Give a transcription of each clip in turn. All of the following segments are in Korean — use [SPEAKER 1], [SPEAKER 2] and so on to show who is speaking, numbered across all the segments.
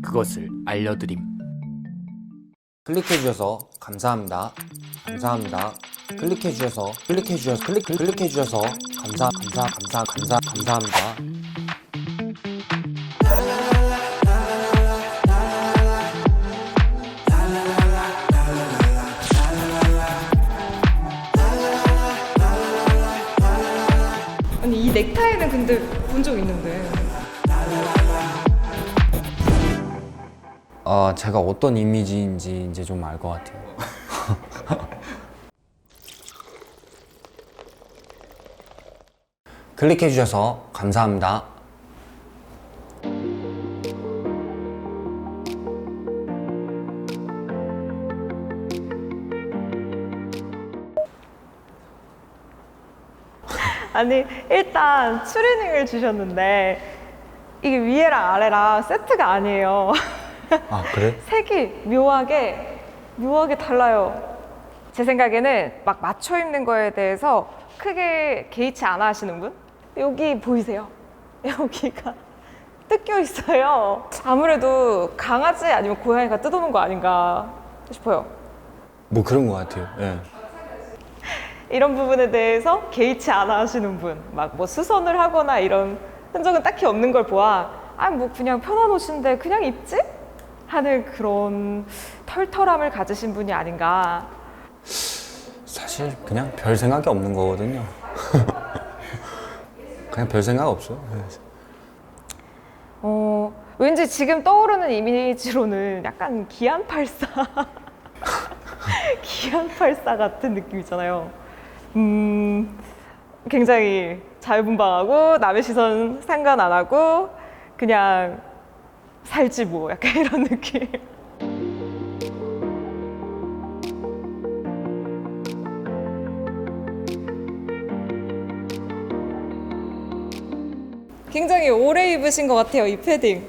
[SPEAKER 1] 그것을 알려드림.
[SPEAKER 2] 클릭해주셔서 감사합니다. 감사합니다. 클릭해주셔서 클릭해주셔서 감사합니다.
[SPEAKER 3] 아니 이 넥타이는 근데 본 적 있는데.
[SPEAKER 2] 제가 어떤 이미지인지 이제 좀 알 것 같아요. 클릭해주셔서 감사합니다.
[SPEAKER 3] 아니 일단 추리닝을 주셨는데 이게 위에랑 아래랑 세트가 아니에요.
[SPEAKER 2] 아, 그래?
[SPEAKER 3] 색이 묘하게 달라요. 제 생각에는 막 맞춰 입는 거에 대해서 크게 개의치 않아 하시는 분? 여기 보이세요? 여기가 뜯겨 있어요. 아무래도 강아지 아니면 고양이가 뜯어놓은 거 아닌가 싶어요.
[SPEAKER 2] 뭐 그런 것 같아요. 예.
[SPEAKER 3] 이런 부분에 대해서 개의치 않아 하시는 분, 막 뭐 수선을 하거나 이런 흔적은 딱히 없는 걸 보아, 뭐 그냥 편한 옷인데 그냥 입지? 하는 그런 털털함을 가지신 분이 아닌가.
[SPEAKER 2] 사실 그냥 별 생각이 없는 거거든요. 그냥 별 생각 없어요.
[SPEAKER 3] 왠지 지금 떠오르는 이미지로는 약간 기안84 기안84 같은 느낌 있잖아요. 굉장히 자유분방하고 남의 시선 상관 안 하고 그냥 살지 뭐, 약간 이런 느낌. 굉장히 오래 입으신 것 같아요, 이 패딩.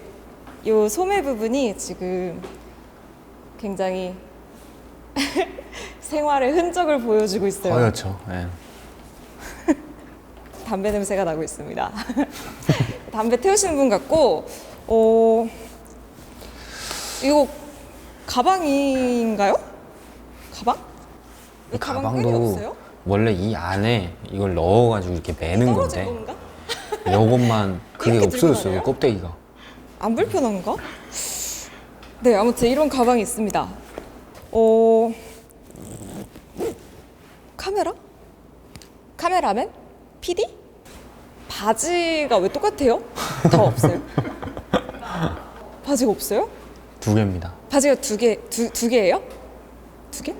[SPEAKER 3] 이 소매 부분이 지금 굉장히 생활의 흔적을 보여주고 있어요.
[SPEAKER 2] 그렇죠. 예.
[SPEAKER 3] 담배 냄새가 나고 있습니다. 담배 태우시는 분 같고, 이거 가방인가요? 가방? 왜 가방 끈이 없어요?
[SPEAKER 2] 원래 이 안에 이걸 넣어가지고 이렇게 매는
[SPEAKER 3] 떨어진
[SPEAKER 2] 건데
[SPEAKER 3] 건가?
[SPEAKER 2] 요것만 그게
[SPEAKER 3] 이렇게 들고
[SPEAKER 2] 없어졌어요.
[SPEAKER 3] 다녀요?
[SPEAKER 2] 껍데기가.
[SPEAKER 3] 안 불편한가? 네, 아무튼 이런 가방이 있습니다. 카메라? 카메라맨? PD? 바지가 왜 똑같아요? 다 없어요? 바지가 없어요?
[SPEAKER 2] 2개입니다.
[SPEAKER 3] 바지가 두 개예요? 2개?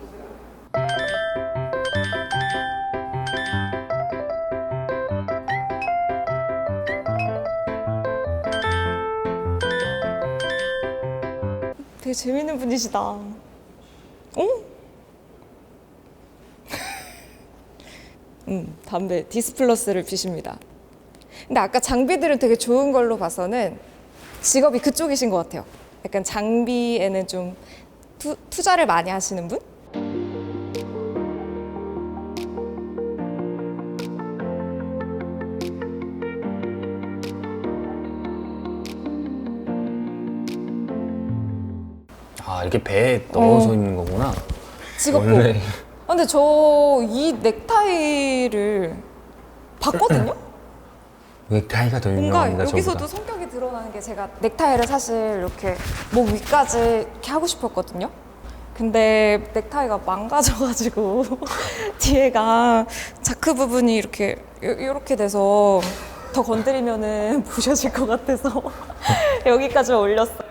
[SPEAKER 3] 되게 재밌는 분이시다. 담배 디스플러스를 피십니다. 근데 아까 장비들은 되게 좋은 걸로 봐서는 직업이 그쪽이신 것 같아요. 약간 장비에는 좀 투자를 많이 하시는 분?
[SPEAKER 2] 아, 이렇게 배에 넣어서 입는 거구나.
[SPEAKER 3] 직업복.
[SPEAKER 2] 원래
[SPEAKER 3] 근데 저 이 넥타이를 봤거든요?
[SPEAKER 2] 넥타이가 더
[SPEAKER 3] 뭔가
[SPEAKER 2] 유명합니다.
[SPEAKER 3] 여기서도
[SPEAKER 2] 저보다.
[SPEAKER 3] 성격이 드러나는 게, 제가 넥타이를 사실 이렇게 목 위까지 이렇게 하고 싶었거든요. 근데 넥타이가 망가져가지고 뒤에가 자크 부분이 이렇게 돼서 더 건드리면은 부셔질 것 같아서 여기까지 올렸어요.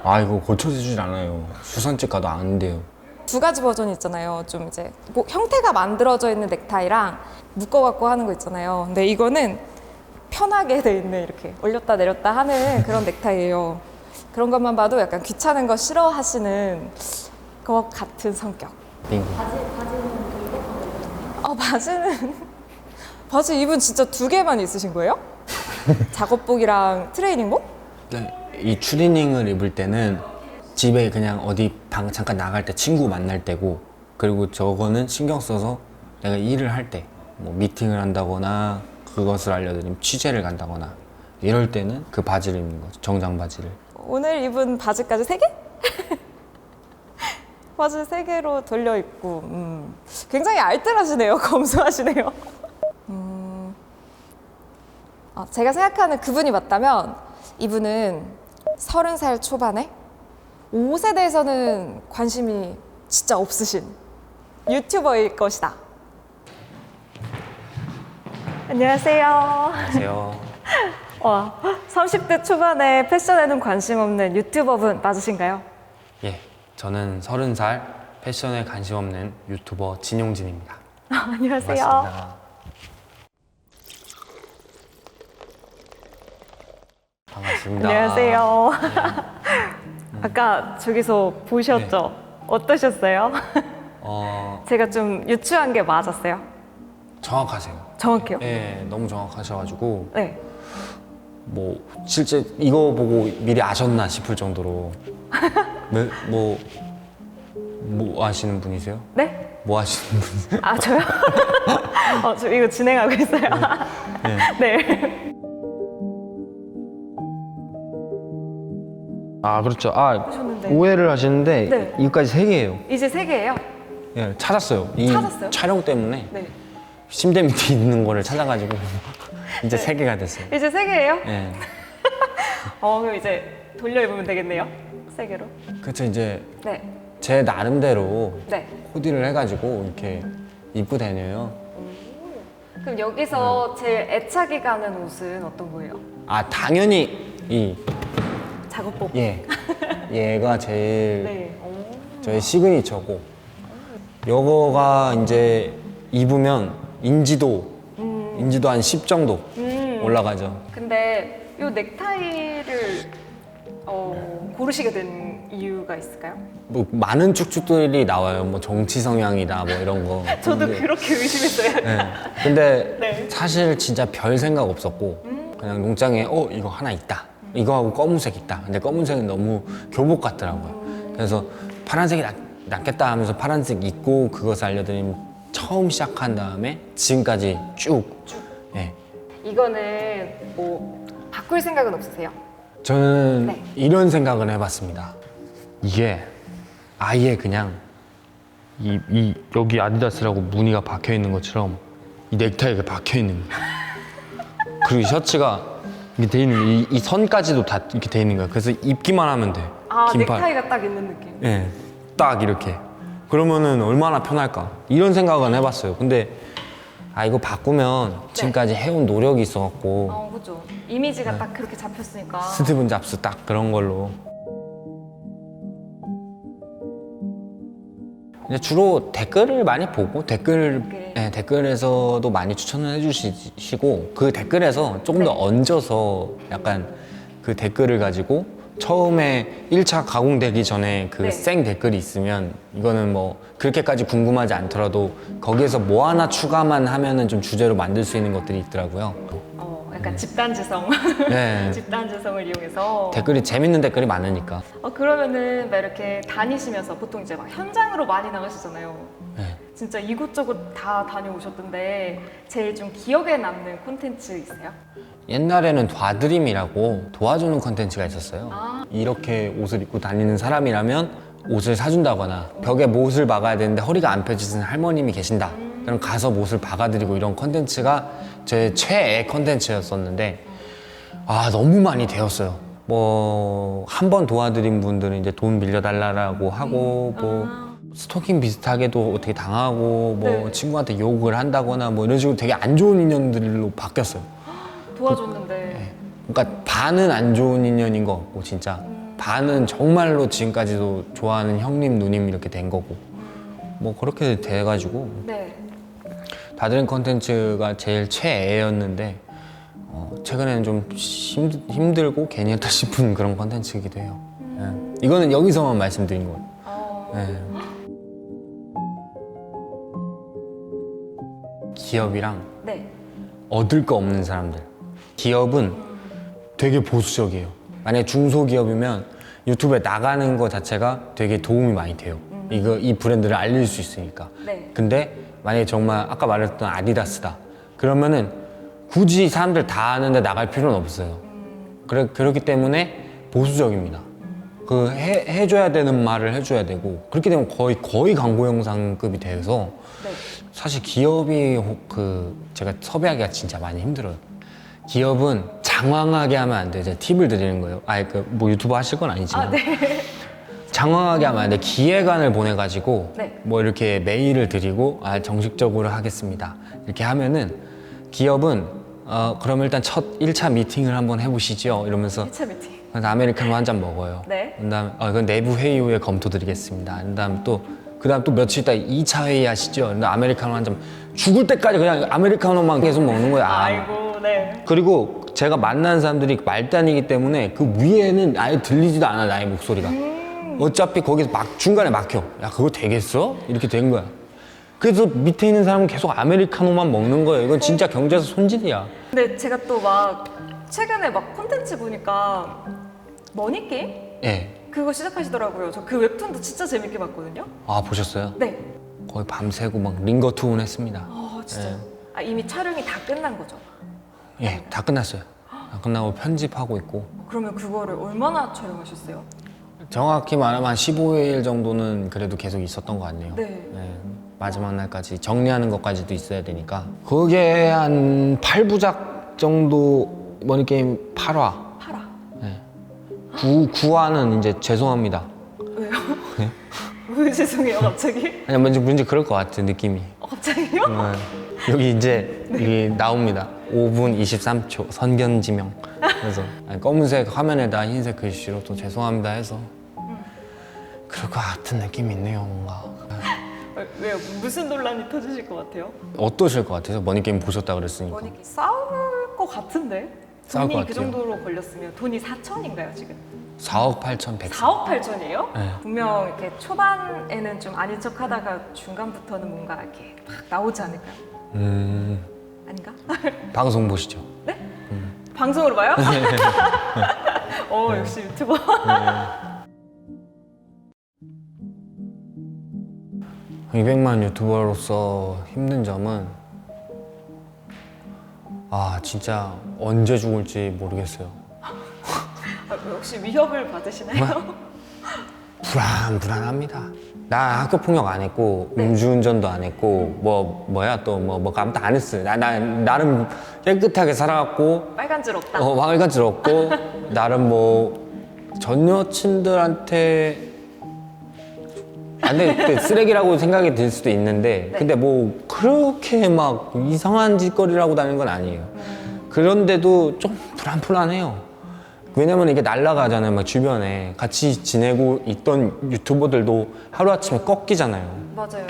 [SPEAKER 2] 아, 이거 고쳐주질 않아요. 수선집 가도 안 돼요.
[SPEAKER 3] 2가지 버전이 있잖아요. 좀 이제 뭐 형태가 만들어져 있는 넥타이랑 묶어갖고 하는 거 있잖아요. 근데 이거는 편하게 돼 있는, 이렇게 올렸다 내렸다 하는 그런 넥타이예요. 그런 것만 봐도 약간 귀찮은 거 싫어하시는 것 같은 성격.
[SPEAKER 2] 빙고.
[SPEAKER 3] 바지 입은 진짜 2개만 있으신 거예요? 작업복이랑 트레이닝복?
[SPEAKER 2] 네, 이 추리닝을 입을 때는 집에 그냥 어디 방 잠깐 나갈 때 친구 만날 때고, 그리고 저거는 신경 써서 내가 일을 할 때, 뭐 미팅을 한다거나 그것을 알려드리면 취재를 간다거나 이럴 때는 그 바지를 입는 거죠. 정장 바지를.
[SPEAKER 3] 오늘 입은 바지까지 3개? 바지 3개로 돌려 입고 굉장히 알뜰하시네요. 검소하시네요. 제가 생각하는 그분이 맞다면 이분은 30살 초반에 옷에 대해서는 관심이 진짜 없으신 유튜버일 것이다. 안녕하세요.
[SPEAKER 2] 안녕하세요.
[SPEAKER 3] 30대 초반에 패션에는 관심 없는 유튜버분 맞으신가요?
[SPEAKER 2] 예, 저는 30살 패션에 관심 없는 유튜버 진용진입니다.
[SPEAKER 3] 안녕하세요.
[SPEAKER 2] 반갑습니다. 반갑습니다.
[SPEAKER 3] 안녕하세요. 아까 저기서 보셨죠? 어떠셨어요? 제가 좀 유추한 게 맞았어요?
[SPEAKER 2] 정확하세요.
[SPEAKER 3] 정확해요?
[SPEAKER 2] 예, 너무 정확하셔가지고
[SPEAKER 3] 네.
[SPEAKER 2] 뭐 실제 이거 보고 미리 아셨나 싶을 정도로 뭐 하시는 분이세요?
[SPEAKER 3] 네?
[SPEAKER 2] 뭐 하시는 분이세요?
[SPEAKER 3] 아, 저요? 저 이거 진행하고 있어요. 네.
[SPEAKER 2] 아 그렇죠.
[SPEAKER 3] 하셨는데.
[SPEAKER 2] 오해를 하시는데
[SPEAKER 3] 네.
[SPEAKER 2] 이거까지 3개예요.
[SPEAKER 3] 이제 3개예요?
[SPEAKER 2] 예, 찾았어요. 이
[SPEAKER 3] 찾았어요?
[SPEAKER 2] 촬영 때문에
[SPEAKER 3] 네.
[SPEAKER 2] 침대 밑에 있는 거를 찾아가지고 이제
[SPEAKER 3] 네.
[SPEAKER 2] 3개가 됐어요.
[SPEAKER 3] 이제 3개예요?
[SPEAKER 2] 예.
[SPEAKER 3] 그럼 이제 돌려 입으면 되겠네요? 3개로?
[SPEAKER 2] 그렇죠. 이제
[SPEAKER 3] 네.
[SPEAKER 2] 제 나름대로
[SPEAKER 3] 네.
[SPEAKER 2] 코디를 해가지고 이렇게 입고 다녀요.
[SPEAKER 3] 그럼 여기서 제일 애착이 가는 옷은 어떤 거예요?
[SPEAKER 2] 당연히 이
[SPEAKER 3] 작업복?
[SPEAKER 2] 얘가 제일
[SPEAKER 3] 네.
[SPEAKER 2] 저의 시그니처고 요거가 이제 입으면 인지도 한 10 정도 올라가죠.
[SPEAKER 3] 근데 이 넥타이를 고르시게 된 이유가 있을까요?
[SPEAKER 2] 뭐 많은 축축들이 나와요. 뭐 정치 성향이다 뭐 이런 거.
[SPEAKER 3] 저도
[SPEAKER 2] 근데,
[SPEAKER 3] 그렇게 의심했어요.
[SPEAKER 2] 네. 근데
[SPEAKER 3] 네.
[SPEAKER 2] 사실 진짜 별 생각 없었고 그냥 농장에 이거 하나 있다. 이거하고 검은색 있다. 근데 검은색은 너무 교복 같더라고요. 그래서 파란색이 낫겠다 하면서 파란색 입고 그것을 알려드리면 처음 시작한 다음에 지금까지 쭉. 예.
[SPEAKER 3] 이거는 뭐 바꿀 생각은 없으세요?
[SPEAKER 2] 저는
[SPEAKER 3] 네.
[SPEAKER 2] 이런 생각을 해봤습니다. 이게 아예 그냥 여기 아디다스라고 무늬가 박혀 있는 것처럼 이 넥타이가 박혀 있는 거예요. 그리고 이 셔츠가 이렇게 돼 있는 이 선까지도 다 이렇게 돼 있는 거예요. 그래서 입기만 하면 돼. 긴팔.
[SPEAKER 3] 넥타이가 딱 있는 느낌.
[SPEAKER 2] 예, 딱 이렇게. 그러면은 얼마나 편할까? 이런 생각은 해봤어요. 근데 이거 바꾸면 지금까지 해온 노력이 있어갖고
[SPEAKER 3] 그죠. 이미지가 딱 그렇게 잡혔으니까.
[SPEAKER 2] 스티븐 잡스 딱 그런 걸로. 이제 주로 댓글을 많이 보고 댓글에서도 많이 추천을 해주시고 그 댓글에서 조금 더 얹어서 약간 그 댓글을 가지고 처음에 1차 가공되기 전에 그
[SPEAKER 3] 네.
[SPEAKER 2] 생 댓글이 있으면 이거는 뭐 그렇게까지 궁금하지 않더라도 거기에서 뭐 하나 추가만 하면은 좀 주제로 만들 수 있는 것들이 있더라고요.
[SPEAKER 3] 약간 집단지성.
[SPEAKER 2] 네.
[SPEAKER 3] 집단지성을 이용해서.
[SPEAKER 2] 댓글이 재밌는 댓글이 많으니까.
[SPEAKER 3] 그러면은 막 이렇게 다니시면서 보통 이제 막 현장으로 많이 나가시잖아요.
[SPEAKER 2] 네.
[SPEAKER 3] 진짜 이곳저곳 다 다녀오셨던데 제일 좀 기억에 남는 콘텐츠 있어요?
[SPEAKER 2] 옛날에는 도와드림이라고 도와주는 컨텐츠가 있었어요. 이렇게 옷을 입고 다니는 사람이라면 옷을 사준다거나 벽에 못을 박아야 되는데 허리가 안 펴지는 할머님이 계신다. 그럼 가서 못을 박아드리고 이런 컨텐츠가 제 최애 컨텐츠였었는데 너무 많이 되었어요. 뭐 한 번 도와드린 분들은 이제 돈 빌려달라고 하고 뭐 스토킹 비슷하게도 어떻게 당하고 뭐
[SPEAKER 3] 네.
[SPEAKER 2] 친구한테 욕을 한다거나 뭐 이런 식으로 되게 안 좋은 인연들로 바뀌었어요.
[SPEAKER 3] 도와줬는데.
[SPEAKER 2] 그러니까 반은 안 좋은 인연인 것 같고 진짜 반은 정말로 지금까지도 좋아하는 형님 누님 이렇게 된 거고 뭐 그렇게 돼가지고
[SPEAKER 3] 네.
[SPEAKER 2] 다른 컨텐츠가 제일 최애였는데 최근에는 좀 힘들고 괜히 했다 싶은 그런 컨텐츠이기도 해요. 이거는 여기서만 말씀드린 거예요. 네. 기업이랑
[SPEAKER 3] 네.
[SPEAKER 2] 얻을 거 없는 사람들. 기업은 되게 보수적이에요. 만약에 중소기업이면 유튜브에 나가는 거 자체가 되게 도움이 많이 돼요. 이 브랜드를 알릴 수 있으니까.
[SPEAKER 3] 네.
[SPEAKER 2] 근데 만약에 정말 아까 말했던 아디다스다. 그러면은 굳이 사람들 다 아는데 나갈 필요는 없어요. 그렇기 때문에 보수적입니다. 그 해줘야 되는 말을 해줘야 되고 그렇게 되면 거의 광고 영상급이 돼서
[SPEAKER 3] 네.
[SPEAKER 2] 사실 기업이 제가 섭외하기가 진짜 많이 힘들어요. 기업은 장황하게 하면 안 돼. 제가 팁을 드리는 거예요. 뭐 유튜브 하실 건 아니지만.
[SPEAKER 3] 네.
[SPEAKER 2] 장황하게 하면 안 돼. 기획안을 보내가지고
[SPEAKER 3] 네.
[SPEAKER 2] 뭐 이렇게 메일을 드리고 정식적으로 하겠습니다. 이렇게 하면은 기업은 그럼 일단 첫 1차 미팅을 한번 해보시죠. 이러면서
[SPEAKER 3] 1차 미팅.
[SPEAKER 2] 그래서 아메리카노 한 잔 먹어요.
[SPEAKER 3] 네.
[SPEAKER 2] 그다음 이건 내부 회의 후에 검토 드리겠습니다. 그다음 또 며칠 있다 2차 회의 하시죠. 그다음 아메리카노 한 잔 죽을 때까지 그냥 아메리카노만 계속 먹는 거야.
[SPEAKER 3] 아이고, 네.
[SPEAKER 2] 그리고 제가 만난 사람들이 말단이기 때문에 그 위에는 아예 들리지도 않아 나의 목소리가. 어차피 거기서 중간에 막혀. 야 그거 되겠어? 이렇게 된 거야. 그래서 밑에 있는 사람은 계속 아메리카노만 먹는 거예요. 이건 진짜 경제에서 손질이야.
[SPEAKER 3] 근데 제가 또 막 최근에 막 콘텐츠 보니까 머니게임?
[SPEAKER 2] 예.
[SPEAKER 3] 그거 시작하시더라고요. 저 그 웹툰도 진짜 재밌게 봤거든요.
[SPEAKER 2] 아 보셨어요?
[SPEAKER 3] 네.
[SPEAKER 2] 거의 밤새고 막 링거 투혼 했습니다.
[SPEAKER 3] 진짜요? 이미 촬영이 다 끝난 거죠?
[SPEAKER 2] 예, 다 끝났어요. 다 끝나고 편집하고 있고.
[SPEAKER 3] 그러면 그거를 얼마나 촬영하셨어요?
[SPEAKER 2] 정확히 말하면 한 15일 정도는 그래도 계속 있었던 것 같네요.
[SPEAKER 3] 네.
[SPEAKER 2] 마지막 날까지 정리하는 것까지도 있어야 되니까. 그게 한 8부작 정도 머니게임 8화.
[SPEAKER 3] 8화.
[SPEAKER 2] 네. 9화는 이제 죄송합니다.
[SPEAKER 3] 왜요? 왜 죄송해요 갑자기?
[SPEAKER 2] 아니 왠지 그럴 것 같아 느낌이.
[SPEAKER 3] 갑자기요?
[SPEAKER 2] 여기 이제 여기 나옵니다. 5분 23초 선견지명. 그래서 검은색 화면에다 흰색 글씨로 또 죄송합니다 해서 그럴 것 같은 느낌이 있네요 뭔가.
[SPEAKER 3] 왜요? 무슨 논란이 터지실 것 같아요?
[SPEAKER 2] 어떠실 것 같아요? 머니게임 보셨다 그랬으니까.
[SPEAKER 3] 머니게임 싸울 것 같은데?
[SPEAKER 2] 싸울
[SPEAKER 3] 돈이
[SPEAKER 2] 것
[SPEAKER 3] 그
[SPEAKER 2] 같아요.
[SPEAKER 3] 정도로 걸렸으면 돈이 4천인가요 지금?
[SPEAKER 2] 4억 8천 100.
[SPEAKER 3] 4억 8천이에요?
[SPEAKER 2] 네.
[SPEAKER 3] 분명 이렇게 초반에는 좀 아닌 척 하다가 중간부터는 뭔가 이렇게 막 나오지 않을까요? 아닌가?
[SPEAKER 2] 방송 보시죠.
[SPEAKER 3] 네? 방송으로 봐요? 역시 유튜버.
[SPEAKER 2] 네. 200만 유튜버로서 힘든 점은 진짜 언제 죽을지 모르겠어요.
[SPEAKER 3] 혹시 위협을 받으시나요?
[SPEAKER 2] 불안합니다. 나 학교 폭력 안 했고 음주운전도 안 했고 뭐 아무것도 안 했어요. 나름 깨끗하게 살아갔고
[SPEAKER 3] 빨간줄 없다.
[SPEAKER 2] 왕을같이 없고 나름 뭐 전 여친들한테 근데 쓰레기라고 생각이 들 수도 있는데
[SPEAKER 3] 네.
[SPEAKER 2] 근데 뭐 그렇게 막 이상한 짓거리라고 다니는 건 아니에요. 그런데도 좀 불안해요. 왜냐면 이게 날아가잖아요. 막 주변에 같이 지내고 있던 유튜버들도 하루아침에 꺾이잖아요.
[SPEAKER 3] 맞아요.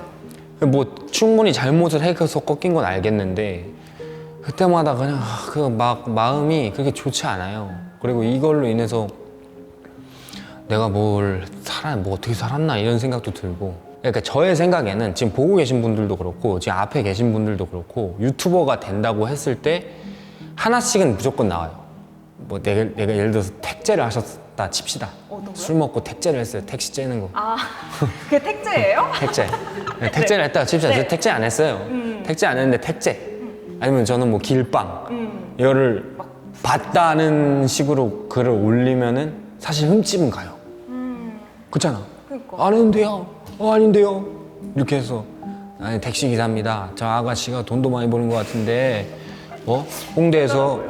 [SPEAKER 2] 뭐 충분히 잘못을 해서 꺾인 건 알겠는데 그때마다 그냥 마음이 그렇게 좋지 않아요. 그리고 이걸로 인해서 내가 뭐 어떻게 살았나 이런 생각도 들고. 그러니까 저의 생각에는 지금 보고 계신 분들도 그렇고 지금 앞에 계신 분들도 그렇고 유튜버가 된다고 했을 때 하나씩은 무조건 나와요. 뭐 내가 예를 들어서 택제를 하셨다 칩시다.
[SPEAKER 3] 어떤 거요?
[SPEAKER 2] 술 먹고 택제를 했어요. 택시 째는 거.
[SPEAKER 3] 그게 택제예요?
[SPEAKER 2] 택제. 네, 택제를 했다가 칩시다.
[SPEAKER 3] 네.
[SPEAKER 2] 저 택제 안 했어요. 택제 안 했는데 택제. 아니면 저는 뭐 길빵. 이거를 봤다는 식으로 글을 올리면은 사실 흠집은 가요. 그렇잖아.
[SPEAKER 3] 그러니까.
[SPEAKER 2] 아닌데요. 이렇게 해서 아니 택시 기사입니다. 저 아가씨가 돈도 많이 버는 것 같은데 홍대에서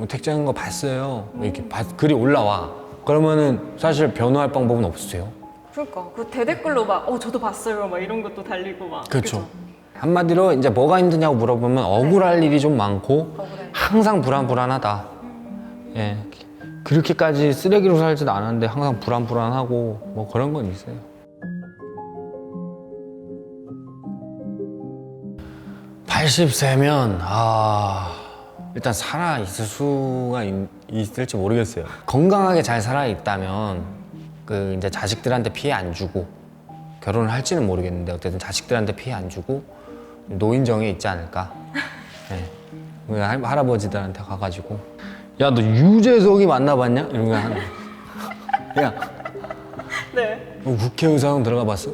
[SPEAKER 2] 택배하는 거 봤어요. 이렇게 글이 올라와. 그러면은 사실 변호할 방법은 없으세요.
[SPEAKER 3] 그러니까 그 대댓글로 막 저도 봤어요 막 이런 것도 달리고 막.
[SPEAKER 2] 그렇죠. 한마디로 이제 뭐가 힘드냐고 물어보면 억울할 일이 좀 많고
[SPEAKER 3] 억울해.
[SPEAKER 2] 항상 불안하다. 예. 그렇게까지 쓰레기로 살지도 않았는데 항상 불안하고 뭐 그런 건 있어요. (80세면) 일단 살아 있을 수가 있을지 모르겠어요. 건강하게 잘 살아 있다면 이제 자식들한테 피해 안 주고 결혼을 할지는 모르겠는데 어쨌든 자식들한테 피해 안 주고 노인정에 있지 않을까. 네. 할아버지들한테 가가지고 야 너 유재석이 만나봤냐? 이런 거 하나. 야
[SPEAKER 3] 네.
[SPEAKER 2] 너 국회의사당 들어가 봤어?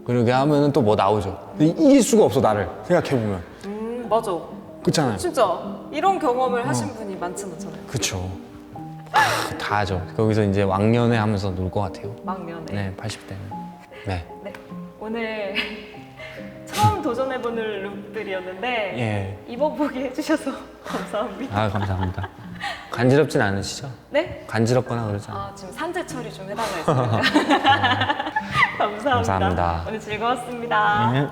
[SPEAKER 2] 그렇게 하면은 또 뭐 나오죠. 이길 수가 없어 나를 생각해보면.
[SPEAKER 3] 맞아.
[SPEAKER 2] 그렇잖아요.
[SPEAKER 3] 진짜 이런 경험을 하신 분이 많진 않잖아요.
[SPEAKER 2] 그쵸. 다 하죠. 거기서 이제 왕년회 하면서 놀 것 같아요.
[SPEAKER 3] 막년에.
[SPEAKER 2] 네, 80대는. 네.
[SPEAKER 3] 네. 오늘 처음 도전해보는 룩들이었는데
[SPEAKER 2] 예.
[SPEAKER 3] 입어보게 해주셔서 감사합니다.
[SPEAKER 2] 아, 감사합니다. 간지럽진 않으시죠?
[SPEAKER 3] 네?
[SPEAKER 2] 간지럽거나 그러지 않아요?
[SPEAKER 3] 아, 지금 산재 처리 좀 해달라 했습니다. 감사합니다.
[SPEAKER 2] 감사합니다.
[SPEAKER 3] 오늘 즐거웠습니다.
[SPEAKER 2] 네.